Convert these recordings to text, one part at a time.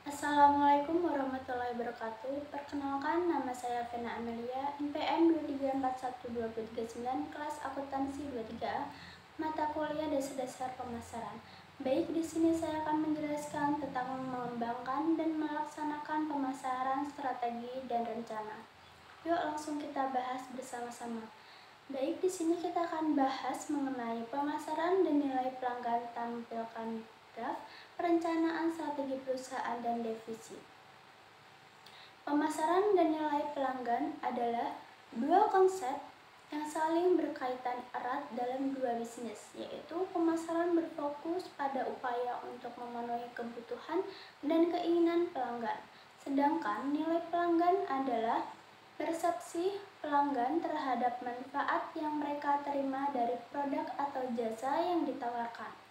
Assalamualaikum warahmatullahi wabarakatuh. Perkenalkan, nama saya Vena Amelia, NPM 2341239, kelas akuntansi 23A, mata kuliah dasar-dasar pemasaran. Baik, di sini saya akan menjelaskan tentang mengembangkan dan melaksanakan pemasaran, strategi, dan rencana. Yuk langsung kita bahas bersama-sama. Baik, di sini kita akan bahas mengenai pemasaran dan nilai pelanggan, tampilkan graf, perencanaan strategi perusahaan dan defisit. Pemasaran dan nilai pelanggan adalah dua konsep yang saling berkaitan erat dalam dua bisnis, yaitu pemasaran berfokus pada upaya untuk memenuhi kebutuhan dan keinginan pelanggan, sedangkan nilai pelanggan adalah persepsi pelanggan terhadap manfaat yang mereka terima dari produk atau jasa yang ditawarkan.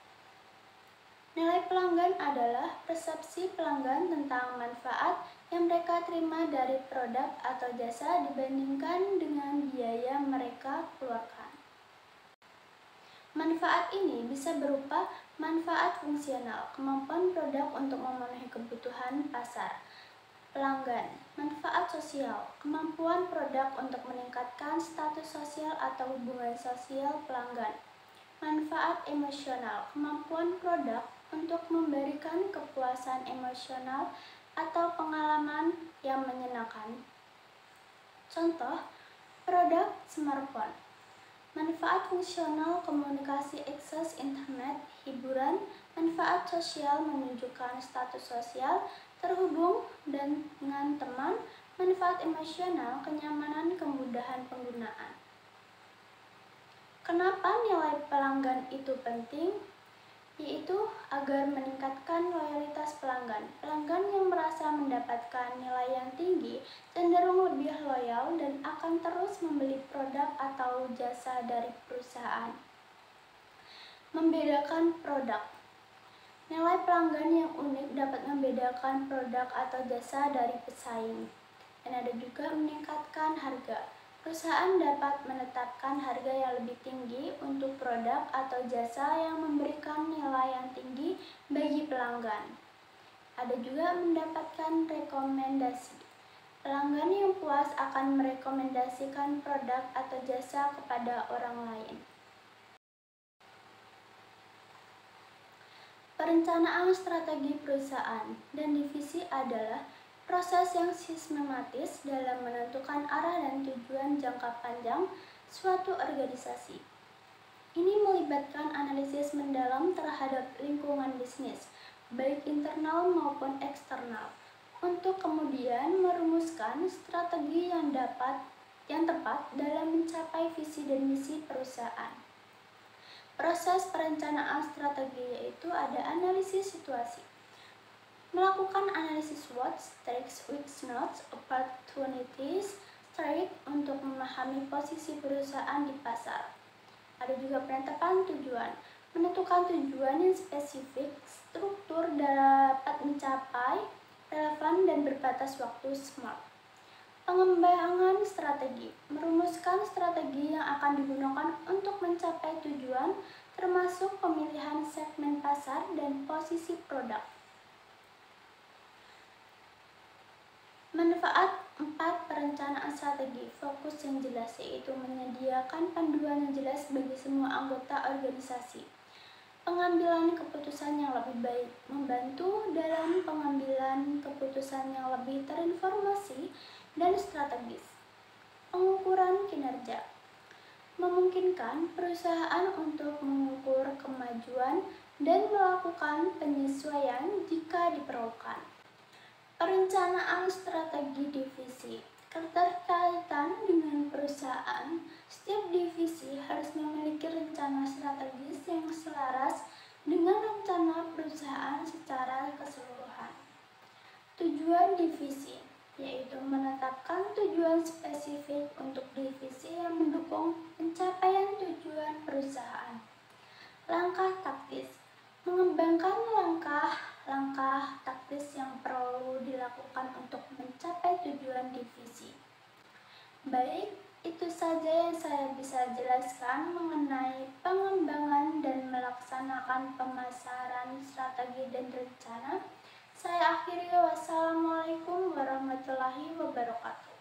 Nilai pelanggan adalah persepsi pelanggan tentang manfaat yang mereka terima dari produk atau jasa dibandingkan dengan biaya mereka keluarkan. Manfaat ini bisa berupa manfaat fungsional, kemampuan produk untuk memenuhi kebutuhan pasar pelanggan, manfaat sosial, kemampuan produk untuk meningkatkan status sosial atau hubungan sosial pelanggan, manfaat emosional, kemampuan produk untuk memberikan kepuasan emosional atau pengalaman yang menyenangkan. Contoh, produk smartphone. Manfaat fungsional, komunikasi, akses internet, hiburan. Manfaat sosial, menunjukkan status sosial, terhubung dengan teman. Manfaat emosional, kenyamanan, kemudahan penggunaan. Kenapa nilai pelanggan itu penting? Yaitu agar meningkatkan loyalitas pelanggan. Pelanggan yang merasa mendapatkan nilai yang tinggi cenderung lebih loyal dan akan terus membeli produk atau jasa dari perusahaan. Membedakan produk. Nilai pelanggan yang unik dapat membedakan produk atau jasa dari pesaing. Dan ada juga meningkatkan harga. Perusahaan dapat menetapkan harga yang lebih tinggi untuk produk atau jasa yang memberikan nilai yang tinggi bagi pelanggan. Ada juga mendapatkan rekomendasi. Pelanggan yang puas akan merekomendasikan produk atau jasa kepada orang lain. Perencanaan strategi perusahaan dan divisi adalah proses yang sistematis dalam menentukan arah dan tujuan jangka panjang suatu organisasi. Ini melibatkan analisis mendalam terhadap lingkungan bisnis, baik internal maupun eksternal, untuk kemudian merumuskan strategi yang tepat dalam mencapai visi dan misi perusahaan. Proses perencanaan strategi yaitu ada analisis situasi, melakukan analisis SWOT, Strengths, Weaknesses, Opportunities, Threat untuk memahami posisi perusahaan di pasar. Ada juga penetapan tujuan, menentukan tujuan yang spesifik, struktur dapat mencapai, relevan dan berbatas waktu, SMART. Pengembangan strategi, merumuskan strategi yang akan digunakan untuk mencapai tujuan, termasuk pemilihan segmen pasar dan posisi produk. Manfaat 4 perencanaan strategi, fokus yang jelas, yaitu menyediakan panduan yang jelas bagi semua anggota organisasi. Pengambilan keputusan yang lebih baik, membantu dalam pengambilan keputusan yang lebih terinformasi dan strategis. Pengukuran kinerja, memungkinkan perusahaan untuk mengukur kemajuan dan melakukan penyesuaian jika diperlukan. Perencanaan strategi divisi, keterkaitan dengan perusahaan. Setiap divisi harus memiliki rencana strategis yang selaras dengan rencana perusahaan secara keseluruhan. Tujuan divisi, yaitu menetapkan tujuan spesifik untuk divisi yang mendukung pencapaian tujuan perusahaan. Langkah taktis, mengembangkan langkah-langkah taktis yang perlu dilakukan untuk mencapai tujuan divisi. Baik, itu saja yang saya bisa jelaskan mengenai pengembangan dan melaksanakan pemasaran, strategi dan rencana. Saya akhiri. warahmatullahi wabarakatuh.